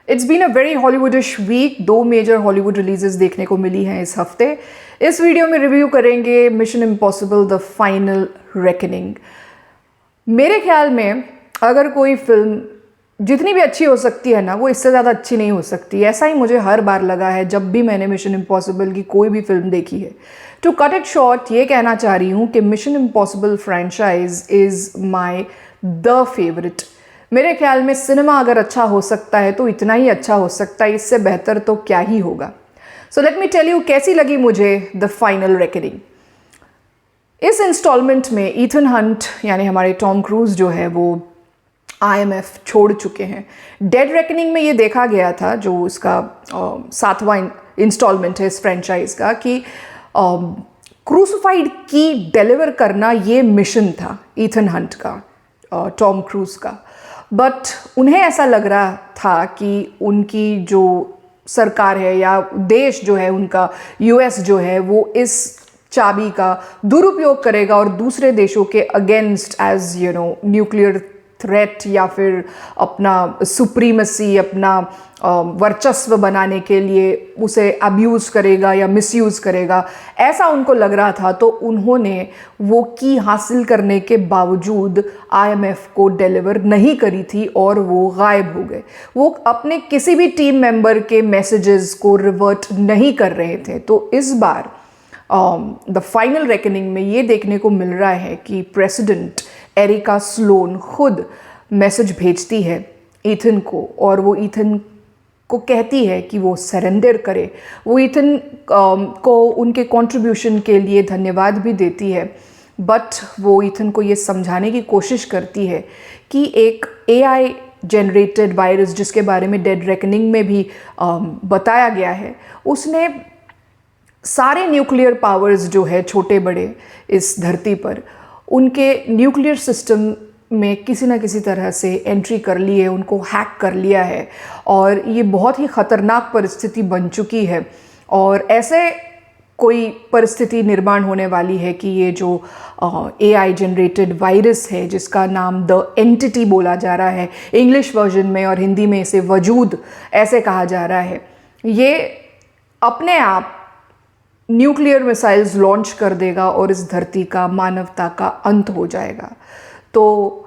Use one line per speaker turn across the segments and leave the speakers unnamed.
It's been a very Hollywoodish week. 2 major Hollywood releases देखने को मिली हैं इस हफ्ते। इस वीडियो में रिव्यू करेंगे mission impossible the final reckoning. मेरे ख्याल में अगर कोई फिल्म जितनी भी अच्छी हो सकती है ना, वो इससे ज़्यादा अच्छी नहीं हो सकती। ऐसा ही मुझे हर बार लगा है जब भी मैंने मिशन इम्पॉसिबल की कोई भी फिल्म देखी है। टू कट इट शॉर्ट, ये कहना चाह रही हूँ कि mission Impossible franchise is my the favourite. मेरे ख्याल में सिनेमा अगर अच्छा हो सकता है तो इतना ही अच्छा हो सकता है, इससे बेहतर तो क्या ही होगा। So let me tell you कैसी लगी मुझे द फाइनल रेकनिंग। इस इंस्टॉलमेंट में ईथन हंट यानी हमारे टॉम क्रूज जो है वो IMF छोड़ चुके हैं। डेड रेकनिंग में ये देखा गया था, जो इसका 7वां इंस्टॉलमेंट है इस फ्रेंचाइज का, कि क्रूसिफाइड की डिलीवर करना ये मिशन था ईथन हंट का, टॉम क्रूज का। बट उन्हें ऐसा लग रहा था कि उनकी जो सरकार है या देश जो है उनका, US जो है, वो इस चाबी का दुरुपयोग करेगा और दूसरे देशों के अगेंस्ट एज न्यूक्लियर थ्रेट या फिर अपना सुप्रीमेसी, अपना वर्चस्व बनाने के लिए उसे अब्यूज़ करेगा या मिसयूज़ करेगा, ऐसा उनको लग रहा था। तो उन्होंने वो की हासिल करने के बावजूद IMF को डिलीवर नहीं करी थी और वो गायब हो गए। वो अपने किसी भी टीम मेंबर के मैसेजेस को रिवर्ट नहीं कर रहे थे। तो इस बार द फाइनल रेकनिंग में ये देखने को मिल रहा है कि प्रेसिडेंट एरिका स्लोन खुद मैसेज भेजती है ईथन को और वो ईथन को कहती है कि वो सरेंडर करे। वो ईथन को उनके कंट्रीब्यूशन के लिए धन्यवाद भी देती है, बट वो ईथन को ये समझाने की कोशिश करती है कि एक AI जनरेटेड वायरस, जिसके बारे में डेड रेकनिंग में भी बताया गया है, उसने सारे न्यूक्लियर पावर्स जो है छोटे बड़े इस धरती पर, उनके न्यूक्लियर सिस्टम में किसी ना किसी तरह से एंट्री कर ली है, उनको हैक कर लिया है और ये बहुत ही ख़तरनाक परिस्थिति बन चुकी है। और ऐसे कोई परिस्थिति निर्माण होने वाली है कि ये जो AI जनरेटेड वायरस है, जिसका नाम द एंटिटी बोला जा रहा है इंग्लिश वर्जन में, और हिंदी में इसे वजूद ऐसे कहा जा रहा है, ये अपने आप न्यूक्लियर मिसाइल्स लॉन्च कर देगा और इस धरती का, मानवता का अंत हो जाएगा। तो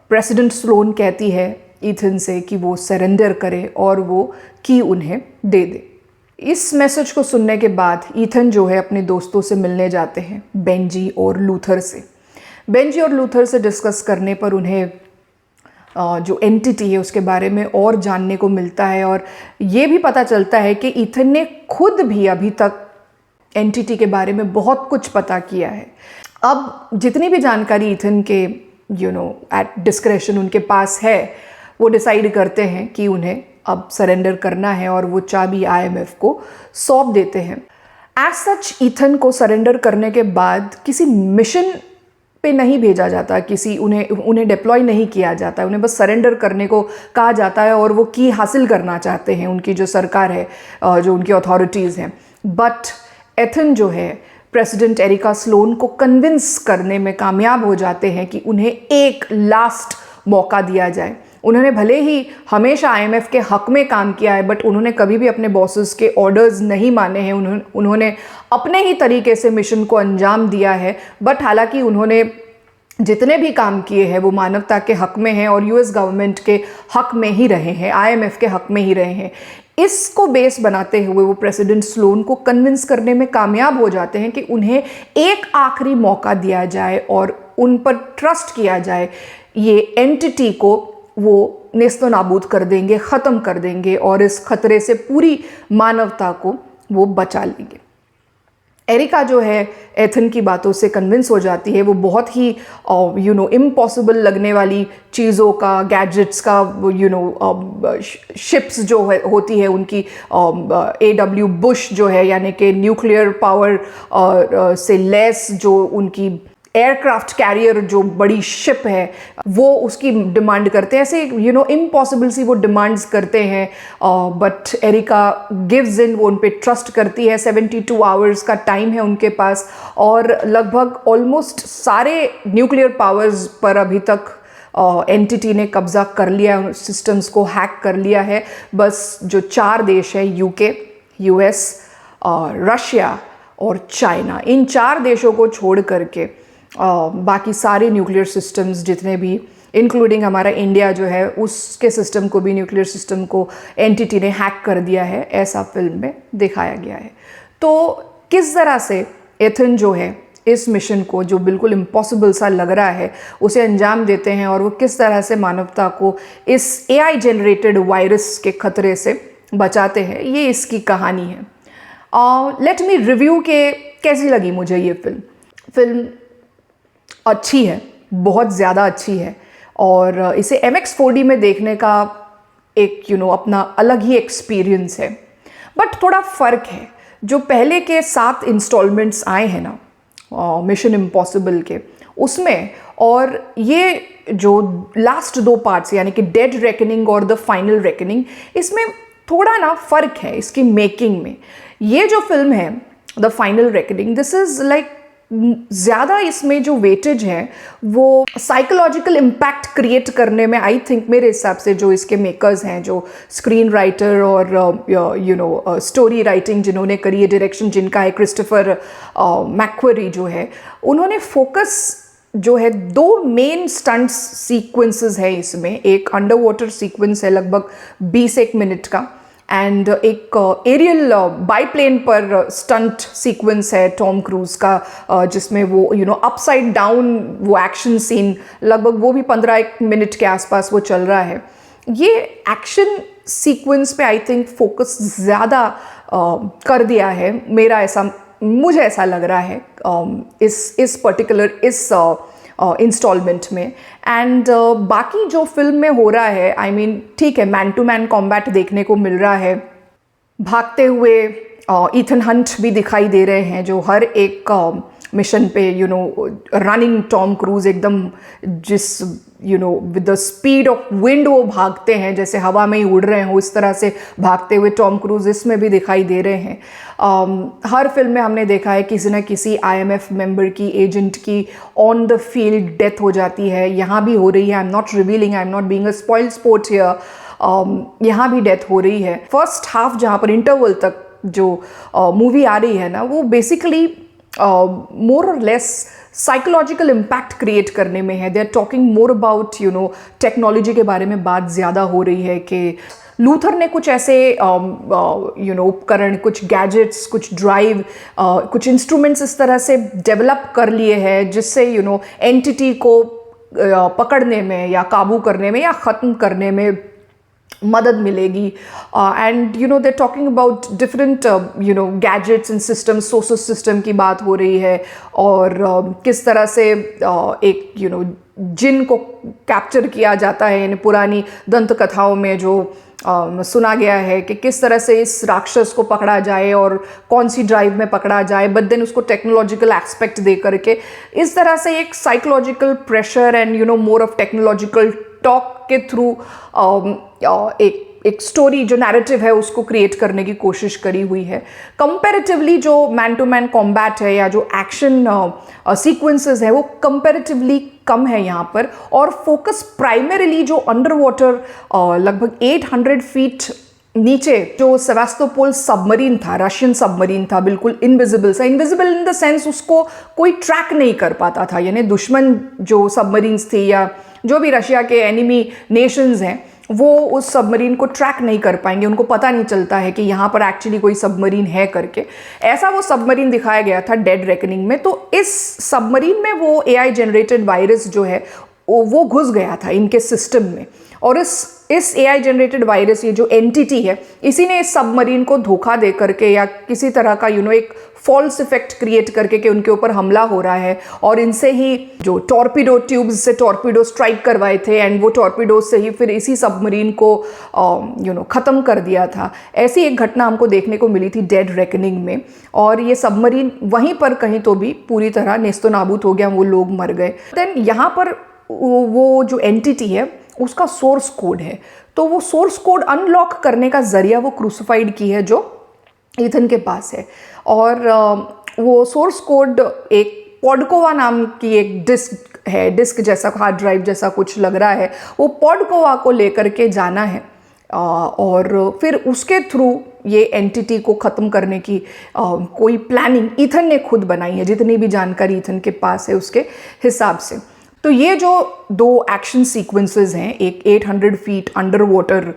प्रेसिडेंट स्लोन कहती है ईथन से कि वो सरेंडर करे और वो की उन्हें दे दे। इस मैसेज को सुनने के बाद ईथन जो है अपने दोस्तों से मिलने जाते हैं, बेंजी और लूथर से। बेंजी और लूथर से डिस्कस करने पर उन्हें जो एंटिटी है उसके बारे में और जानने को मिलता है और ये भी पता चलता है कि ईथन ने खुद भी अभी तक एंटिटी के बारे में बहुत कुछ पता किया है। अब जितनी भी जानकारी ईथन के एट डिस्क्रेशन उनके पास है, वो डिसाइड करते हैं कि उन्हें अब सरेंडर करना है और वो चाबी IMF को सौंप देते हैं। एज सच ईथन को सरेंडर करने के बाद किसी मिशन पे नहीं भेजा जाता, उन्हें डिप्लॉय नहीं किया जाता, उन्हें बस सरेंडर करने को कहा जाता है और वो की हासिल करना चाहते हैं उनकी जो सरकार है, जो उनकी अथॉरिटीज़ हैं। बट ईथन जो है प्रेसिडेंट एरिका स्लोन को कन्विंस करने में कामयाब हो जाते हैं कि उन्हें एक लास्ट मौका दिया जाए। उन्होंने भले ही हमेशा IMF के हक में काम किया है, बट उन्होंने कभी भी अपने बॉसेस के ऑर्डर्स नहीं माने हैं। उन्होंने अपने ही तरीके से मिशन को अंजाम दिया है। बट हालांकि उन्होंने जितने भी काम किए हैं वो मानवता के हक में हैं और US गवर्नमेंट के हक में ही रहे हैं, IMF के हक में ही रहे हैं। इसको बेस बनाते हुए वो प्रेसिडेंट स्लोन को कन्विंस करने में कामयाब हो जाते हैं कि उन्हें एक आखिरी मौका दिया जाए और उन पर ट्रस्ट किया जाए। ये एंटिटी को वो नेस्तो नाबूद कर देंगे, ख़त्म कर देंगे और इस खतरे से पूरी मानवता को वो बचा लेंगे। एरिका जो है ईथन की बातों से कन्विंस हो जाती है। वो बहुत ही इम्पॉसिबल लगने वाली चीज़ों का, गैजेट्स का, शिप्स जो होती है उनकी, AW बुश जो है यानी कि न्यूक्लियर पावर से लेस जो उनकी एयरक्राफ्ट कैरियर जो बड़ी शिप है, वो उसकी डिमांड करते हैं। ऐसे इम्पॉसिबल सी वो डिमांड्स करते हैं, बट एरिका गिव्स इन, वो उन पे ट्रस्ट करती है। 72 आवर्स का टाइम है उनके पास और लगभग ऑलमोस्ट सारे न्यूक्लियर पावर्स पर अभी तक एंटिटी ने कब्जा कर लिया है, सिस्टम्स को हैक कर लिया है। बस जो 4 देश है, यूके, यूएस, रशिया और चाइना, इन 4 देशों को छोड़ करके बाकी सारे न्यूक्लियर सिस्टम्स जितने भी, इंक्लूडिंग हमारा इंडिया जो है, उसके सिस्टम को भी, न्यूक्लियर सिस्टम को एंटिटी ने हैक कर दिया है, ऐसा फिल्म में दिखाया गया है। तो किस तरह से एथन जो है इस मिशन को, जो बिल्कुल इम्पॉसिबल सा लग रहा है, उसे अंजाम देते हैं और वो किस तरह से मानवता को इस एआई जनरेटेड वायरस के खतरे से बचाते हैं, ये इसकी कहानी है। लेट मी रिव्यू के कैसी लगी मुझे ये फिल्म अच्छी है, बहुत ज़्यादा अच्छी है और इसे MX4D में देखने का एक अपना अलग ही एक्सपीरियंस है। बट थोड़ा फ़र्क है, जो पहले के 7 इंस्टॉलमेंट्स आए हैं ना मिशन इम्पॉसिबल के, उसमें और ये जो लास्ट 2 पार्ट्स यानी कि डेड रेकनिंग और द फाइनल रेकनिंग, इसमें थोड़ा ना फ़र्क है इसकी मेकिंग में। ये जो फिल्म है the final reckoning, this is like ज़्यादा इसमें जो वेटेज है वो साइकोलॉजिकल इम्पैक्ट क्रिएट करने में, आई थिंक मेरे हिसाब से जो इसके मेकर्स हैं, जो स्क्रीन राइटर और स्टोरी राइटिंग जिन्होंने करी है, डायरेक्शन जिनका है क्रिस्टोफर मैक्वेरी जो है, उन्होंने फोकस जो है 2 मेन स्टंट सीक्वेंसेस है इसमें। एक अंडर वाटर सीक्वेंस है लगभग 20 मिनट का, एंड एक एरियल बाईप्लेन पर स्टंट सीक्वेंस है टॉम क्रूज का, जिसमें वो अपसाइड डाउन वो एक्शन सीन लगभग वो भी 15 मिनट के आसपास वो चल रहा है। ये एक्शन सीक्वेंस पे आई थिंक फोकस ज़्यादा कर दिया है, मुझे ऐसा लग रहा है इस पर्टिकुलर इंस्टॉलमेंट में। एंड बाकी जो फिल्म में हो रहा है, आई मीन ठीक है, मैन टू मैन कॉम्बैट देखने को मिल रहा है, भागते हुए ईथन हंट भी दिखाई दे रहे हैं जो हर एक मिशन पे रनिंग टॉम क्रूज एकदम जिस with the speed of wind वो भागते हैं, जैसे हवा में ही उड़ रहे हो, इस तरह से भागते हुए टॉम क्रूज इसमें भी दिखाई दे रहे हैं। हर फिल्म में हमने देखा है किसी न किसी IMF मेंबर की, एजेंट की ऑन द फील्ड डेथ हो जाती है, यहाँ भी हो रही है। आई am not revealing, I am not being a spoiled sport here, यहाँ भी डेथ हो रही है। फर्स्ट हाफ जहाँ पर इंटरवल तक जो मूवी आ रही है ना, वो बेसिकली मोर और लेस साइकोलॉजिकल इम्पैक्ट क्रिएट करने में है। They are talking more about technology के बारे में बात ज़्यादा हो रही है कि लूथर ने कुछ ऐसे उपकरण, कुछ गैजेट्स, कुछ ड्राइव, कुछ इंस्ट्रूमेंट्स इस तरह से डेवलप कर लिए हैं जिससे एंटिटी को पकड़ने में या काबू करने में या ख़त्म करने में मदद मिलेगी। And they talking about different gadgets and systems, solar system की बात हो रही है और किस तरह से एक जिन को कैप्चर किया जाता है। यानी पुरानी दंत कथाओं में जो सुना गया है कि किस तरह से इस राक्षस को पकड़ा जाए और कौन सी ड्राइव में पकड़ा जाए, बट देन उसको टेक्नोलॉजिकल एस्पेक्ट दे करके इस तरह से एक psychological pressure and more of technological talk के थ्रू एक स्टोरी जो नैरेटिव है उसको क्रिएट करने की कोशिश करी हुई है। कंपैरेटिवली जो मैन टू मैन कॉम्बैट है या जो एक्शन सीक्वेंसेस है वो कंपैरेटिवली कम है यहाँ पर, और फोकस प्राइमरीली जो अंडर वाटर लगभग 800 फीट नीचे जो सेवास्तोपोल सबमरीन था, रशियन सबमरीन था, बिल्कुल इनविजिबल सा, इनविजिबल इन द सेंस उसको कोई ट्रैक नहीं कर पाता था। यानी दुश्मन जो सबमरीन्स थी या जो भी रशिया के एनिमी नेशंस हैं वो उस सबमरीन को ट्रैक नहीं कर पाएंगे, उनको पता नहीं चलता है कि यहाँ पर एक्चुअली कोई सबमरीन है करके। ऐसा वो सबमरीन दिखाया गया था डेड रेकनिंग में। तो इस सबमरीन में वो AI जनरेटेड वायरस जो है वो घुस गया था इनके सिस्टम में, और इस AI जनरेटेड वायरस, ये जो एंटिटी है, इसी ने इस सबमरीन को धोखा दे करके या किसी तरह का एक फॉल्स इफेक्ट क्रिएट करके कि उनके ऊपर हमला हो रहा है, और इनसे ही जो टॉर्पीडो ट्यूब्स से टॉर्पीडो स्ट्राइक करवाए थे एंड वो टॉर्पीडो से ही फिर इसी सबमरीन को ख़त्म कर दिया था। ऐसी एक घटना हमको देखने को मिली थी डेड रेकनिंग में, और ये सबमरीन वहीं पर कहीं तो भी पूरी तरह नेस्तो नाबूद हो गया, वो लोग मर गए। देन यहाँ पर वो जो एंटिटी है उसका सोर्स कोड है, तो वो सोर्स कोड अनलॉक करने का जरिया वो क्रूसिफाइड की है जो ईथन के पास है, और वो सोर्स कोड एक पॉडकोवा नाम की एक डिस्क है, डिस्क जैसा, हार्ड ड्राइव जैसा कुछ लग रहा है, वो पॉडकोवा को लेकर के जाना है और फिर उसके थ्रू ये एंटिटी को ख़त्म करने की कोई प्लानिंग ईथन ने खुद बनाई है, जितनी भी जानकारी ईथन के पास है उसके हिसाब से। तो ये जो 2 एक्शन सीक्वेंसेस हैं, एक 800 फीट अंडर वाटर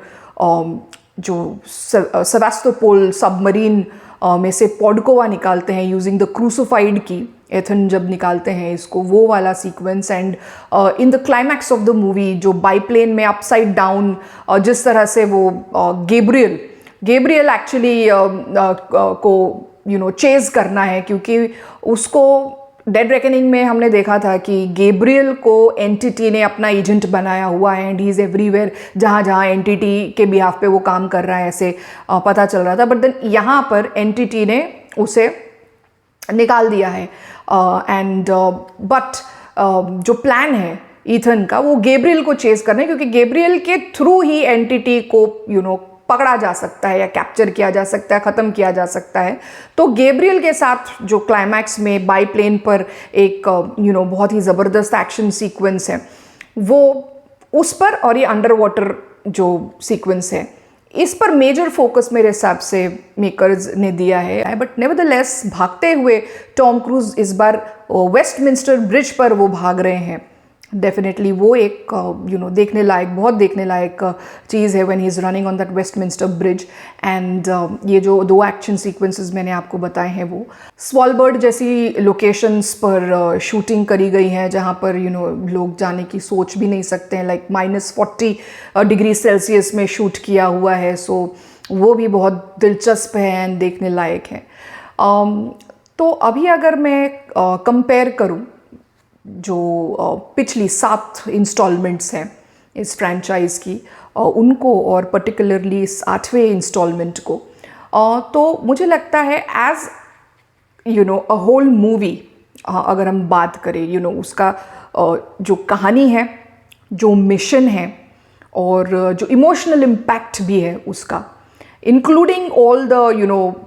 जो सेवास्तोपोल सबमरीन में से पॉडकोवा निकालते हैं यूजिंग द क्रूसिफाइड की, एथन जब निकालते हैं इसको, वो वाला sequence, and in the climax of the movie जो बाईप्लेन में अपसाइड डाउन जिस तरह से वो गेब्रियल एक्चुअली को चेज करना है, क्योंकि उसको डेड रेकनिंग में हमने देखा था कि गेब्रियल को एंटिटी ने अपना एजेंट बनाया हुआ है एंड ही इज़ एवरीवेयर, जहाँ जहाँ एंटिटी के बिहाफ पे वो काम कर रहा है ऐसे पता चल रहा था। बट देन यहाँ पर एंटिटी ने उसे निकाल दिया है एंड बट जो प्लान है ईथन का वो गेब्रियल को चेज करना है, क्योंकि गेब्रियल के थ्रू ही एंटिटी को पकड़ा जा सकता है या कैप्चर किया जा सकता है, ख़त्म किया जा सकता है। तो गेब्रियल के साथ जो क्लाइमैक्स में बाईप्लेन पर एक बहुत ही ज़बरदस्त एक्शन सीक्वेंस है, वो उस पर, और ये अंडर वाटर जो सीक्वेंस है, इस पर मेजर फोकस मेरे हिसाब से मेकर्स ने दिया है। बट नेवरदलेस भागते हुए टॉम क्रूज इस बार वेस्टमिंस्टर ब्रिज पर वो भाग रहे हैं। डेफिनेटली वो एक देखने लायक, बहुत देखने लायक चीज़ है when he is running on that Westminster bridge. And ये जो 2 एक्शन सीक्वेंसेस मैंने आपको बताए हैं वो स्वालबर्ड जैसी लोकेशंस पर शूटिंग करी गई है, जहाँ पर लोग जाने की सोच भी नहीं सकते हैं, लाइक -40 डिग्री सेल्सियस में शूट किया हुआ है। सो वो भी बहुत दिलचस्प है एंड देखने लायक है। तो अभी अगर मैं कंपेयर करूँ जो पिछली 7 इंस्टॉलमेंट्स हैं इस फ्रेंचाइज की, उनको, और पर्टिकुलरली इस 8वें इंस्टॉलमेंट को, तो मुझे लगता है एज अ होल मूवी अगर हम बात करें, उसका जो कहानी है, जो मिशन है, और जो इमोशनल इम्पैक्ट भी है उसका, including all the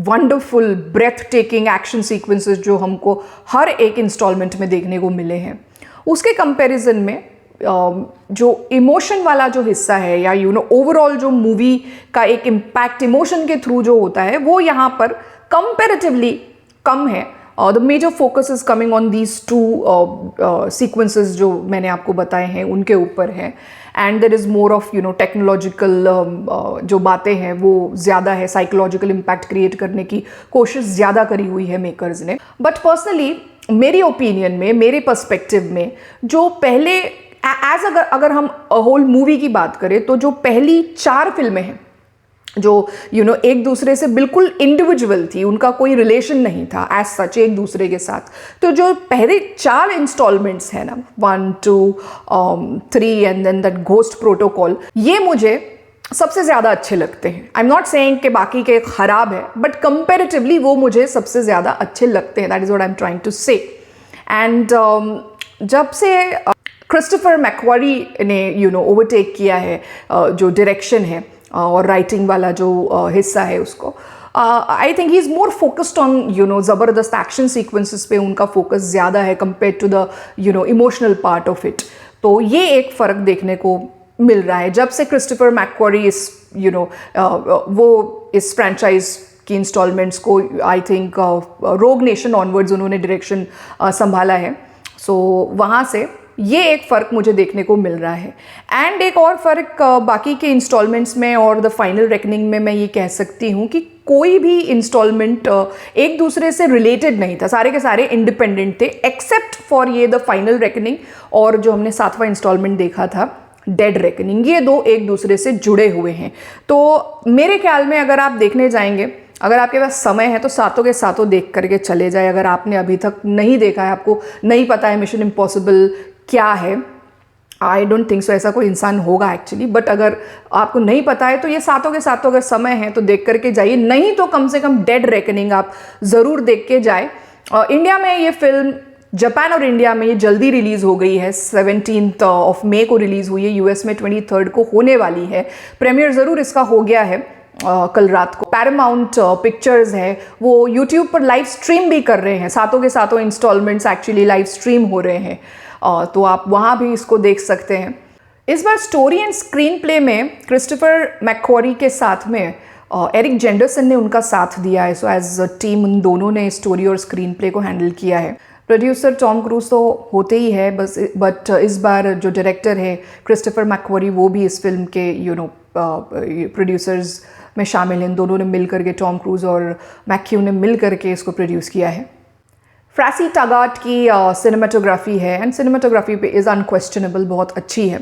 wonderful breathtaking action sequences जो हमको हर एक इंस्टॉलमेंट में देखने को मिले हैं, उसके कंपैरिजन में जो इमोशन वाला जो हिस्सा है, या ओवरऑल जो मूवी का एक इम्पैक्ट इमोशन के थ्रू जो होता है, वो यहाँ पर कंपैरेटिवली कम है। The major focus is coming on these 2 sequences जो मैंने आपको बताए हैं उनके ऊपर है, and there is more of technological जो बातें हैं वो ज़्यादा है, साइकोलॉजिकल इम्पैक्ट क्रिएट करने की कोशिश ज़्यादा करी हुई है मेकर्स ने। बट पर्सनली मेरी ओपिनियन में, मेरे पर्सपेक्टिव में, जो पहले अगर हम होल मूवी की बात करें, तो जो पहली 4 फिल्में हैं जो एक दूसरे से बिल्कुल इंडिविजुअल थी, उनका कोई रिलेशन नहीं था एज सच एक दूसरे के साथ, तो जो पहले 4 इंस्टॉलमेंट्स हैं ना, 1, 2, 3 and then that ghost protocol, ये मुझे सबसे ज़्यादा अच्छे लगते हैं। आई एम नॉट सेइंग कि बाकी के खराब है, बट कंपेरेटिवली वो मुझे सबसे ज़्यादा अच्छे लगते हैं। That is what I am trying to say. And जब से क्रिस्टोफर मैक्वारी ने ओवरटेक किया है जो डायरेक्शन है और राइटिंग वाला जो हिस्सा है उसको, I think he is more focused on ज़बरदस्त एक्शन सीक्वेंसेस पे उनका फोकस ज़्यादा है compare to the emotional part of it. तो ये एक फ़र्क देखने को मिल रहा है जब से क्रिस्टोफर मैक्वारी इस वो इस फ्रेंचाइज की इंस्टॉलमेंट्स को, आई थिंक रोग नेशन ऑनवर्ड्स उन्होंने डायरेक्शन संभाला है। सो वहाँ से ये एक फ़र्क मुझे देखने को मिल रहा है। एंड एक और फ़र्क बाकी के इंस्टॉलमेंट्स में और द फाइनल रेकनिंग में मैं ये कह सकती हूँ कि कोई भी इंस्टॉलमेंट एक दूसरे से रिलेटेड नहीं था, सारे के सारे इंडिपेंडेंट थे, एक्सेप्ट फॉर ये द फाइनल रेकनिंग और जो हमने 7वां इंस्टॉलमेंट देखा था डेड रेकनिंग। ये 2 एक दूसरे से जुड़े हुए हैं। तो मेरे ख्याल में अगर आप देखने जाएंगे, अगर आपके पास समय है तो सातों के सातों देख करके चले जाए। अगर आपने अभी तक नहीं देखा है, आपको नहीं पता है मिशन इम्पॉसिबल क्या है, आई डोंट थिंक सो ऐसा कोई इंसान होगा एक्चुअली, बट अगर आपको नहीं पता है तो ये सातों के सातों अगर समय है तो देख करके जाइए, नहीं तो कम से कम डेड रेकनिंग आप ज़रूर देख के जाए। इंडिया में ये फिल्म, जापान और इंडिया में ये जल्दी रिलीज़ हो गई है, 17 मई को रिलीज़ हुई है, यूएस में 23 को होने वाली है। प्रीमियर ज़रूर इसका हो गया है कल रात को। पैरामाउंट पिक्चर्स है वो यूट्यूब पर लाइव स्ट्रीम भी कर रहे हैं, सातों के सातों इंस्टॉलमेंट्स एक्चुअली लाइव स्ट्रीम हो रहे हैं, तो आप वहाँ भी इसको देख सकते हैं। इस बार स्टोरी एंड स्क्रीन प्ले में क्रिस्टोफर मैक्क्वारी के साथ में एरिक जेंडरसन ने उनका साथ दिया है। सो एज अ टीम उन दोनों ने स्टोरी और स्क्रीन प्ले को हैंडल किया है। प्रोड्यूसर टॉम क्रूज तो होते ही है बस, बट इस बार जो डायरेक्टर है क्रिस्टोफर मैक्क्वारी वो भी इस फिल्म के प्रोड्यूसर्स में शामिल हैं। दोनों ने मिल करके, टॉम क्रूज और मैक्यू ने मिल करके इसको प्रोड्यूस किया है। फ्रांसी टागाट की सिनेमाटोग्राफी है एंड सिनेमाटोग्राफी पे इज़ अनक्वेश्चनेबल, बहुत अच्छी है।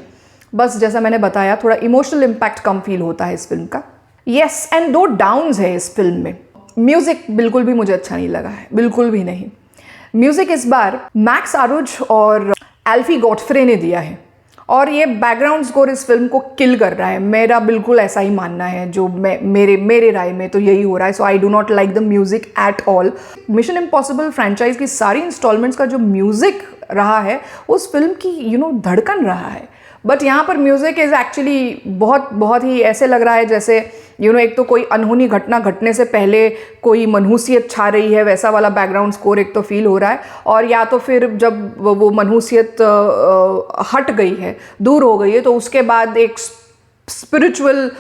बस जैसा मैंने बताया थोड़ा इमोशनल इम्पैक्ट कम फील होता है इस फिल्म का। येस, एंड 2 डाउन्स है इस फिल्म में। म्यूज़िक बिल्कुल भी मुझे अच्छा नहीं लगा है, बिल्कुल भी नहीं। म्यूज़िक इस बार मैक्स आरुज और एल्फी गॉडफ्रे ने दिया है और ये बैकग्राउंड स्कोर इस फिल्म को किल कर रहा है। मेरा बिल्कुल ऐसा ही मानना है, जो मेरे राय में तो यही हो रहा है। So I do not like the music at all. Mission Impossible franchise की सारी इंस्टॉलमेंट्स का जो म्यूज़िक रहा है उस फिल्म की धड़कन रहा है, बट यहाँ पर म्यूज़िक इज़ एक्चुअली बहुत ही ऐसे लग रहा है जैसे एक तो कोई अनहोनी घटना घटने से पहले कोई मनहूसियत छा रही है, वैसा वाला बैकग्राउंड स्कोर एक तो फील हो रहा है। और या तो फिर जब वो मनहूसियत हट गई है, दूर हो गई है, तो उसके बाद एक स्पिरिचुअल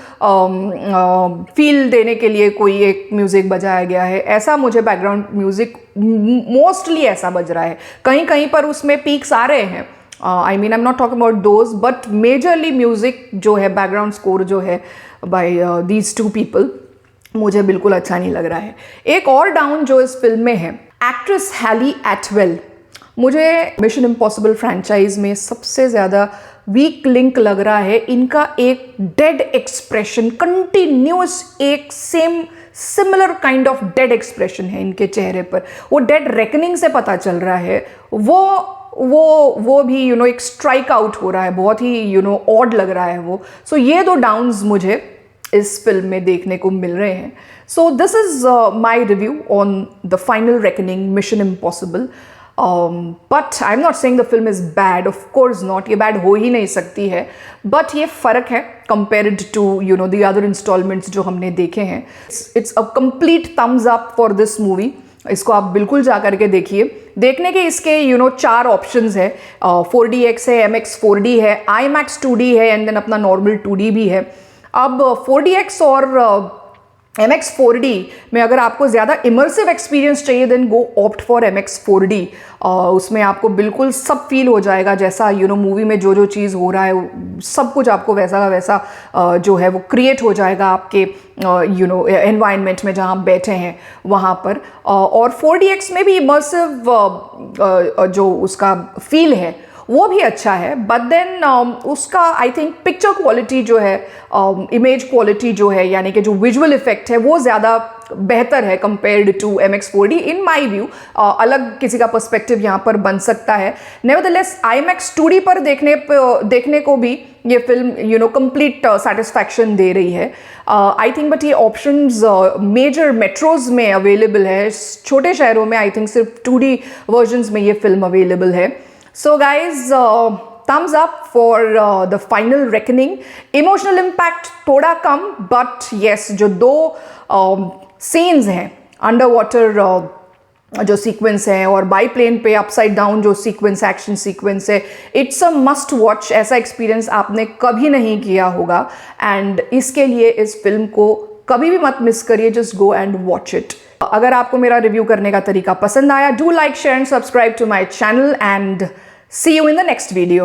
फील देने के लिए कोई एक म्यूज़िक बजाया गया है। ऐसा मुझे बैकग्राउंड म्यूज़िक मोस्टली ऐसा बज रहा है। कहीं कहीं पर उसमें पीक्स आ रहे हैं, I mean I am not talking about those, but majorly music जो है, बैकग्राउंड स्कोर जो है बाय दीज 2 पीपल, मुझे बिल्कुल अच्छा नहीं लग रहा है। एक और डाउन जो इस फिल्म में है, एक्ट्रेस हैली एटवेल। मुझे मिशन इम्पॉसिबल फ्रेंचाइज में सबसे ज़्यादा वीक लिंक लग रहा है इनका एक डेड एक्सप्रेशन, कंटिन्यूस एक similar kind of dead expression है इनके चेहरे पर। वो डेड रेकनिंग से पता चल रहा है, वो भी एक स्ट्राइक आउट हो रहा है, बहुत ही ऑड लग रहा है वो। सो ये 2 डाउन्स मुझे इस फिल्म में देखने को मिल रहे हैं। So this is my review on the final reckoning mission impossible. But I am not saying the film is bad, of course not, ये बैड हो ही नहीं सकती है, बट ये फ़र्क है compared to the other installments जो हमने देखे हैं। It's a complete thumbs up for this movie. इसको आप बिल्कुल जा करके देखिए। देखने के इसके 4 ऑप्शंस है, 4DX है, MX 4D है, IMAX 2D है एंड देन अपना नॉर्मल 2D भी है। अब 4DX और MX 4D में अगर आपको ज़्यादा इमर्सिव एक्सपीरियंस चाहिए then go opt for MX 4D। उसमें आपको बिल्कुल सब फील हो जाएगा, जैसा मूवी में जो चीज़ हो रहा है सब कुछ आपको वैसा का वैसा जो है वो क्रिएट हो जाएगा आपके एनवायरनमेंट में जहाँ आप बैठे हैं वहाँ पर। और 4DX में भी इमर्सिव जो उसका फील है वो भी अच्छा है, बट देन उसका आई थिंक पिक्चर क्वालिटी जो है, इमेज क्वालिटी जो है, यानी कि जो विजुअल इफेक्ट है वो ज़्यादा बेहतर है compared to MX 4D in my view. अलग किसी का पर्सपेक्टिव यहाँ पर बन सकता है। नेवरदलेस IMAX 2D पर देखने को भी ये फिल्म कंप्लीट सेटिस्फैक्शन दे रही है आई थिंक। बट ये ऑप्शंस मेजर मेट्रोज में अवेलेबल है, छोटे शहरों में आई थिंक सिर्फ 2D वर्जन्स में ये फिल्म अवेलेबल है। So guys, thumbs up for the final reckoning. Emotional impact थोड़ा कम, but yes, जो 2 scenes हैं अंडर वाटर जो सीक्वेंस है और बाई प्लेन पे अपसाइड डाउन जो सीक्वेंस, एक्शन सीक्वेंस है, इट्स अ मस्ट वॉच। ऐसा एक्सपीरियंस आपने कभी नहीं किया होगा एंड इसके लिए इस फिल्म को कभी भी मत मिस करिए, just go and watch it. अगर आपको मेरा रिव्यू करने का तरीका पसंद आया, do like, share and subscribe to my channel and see you in the next video.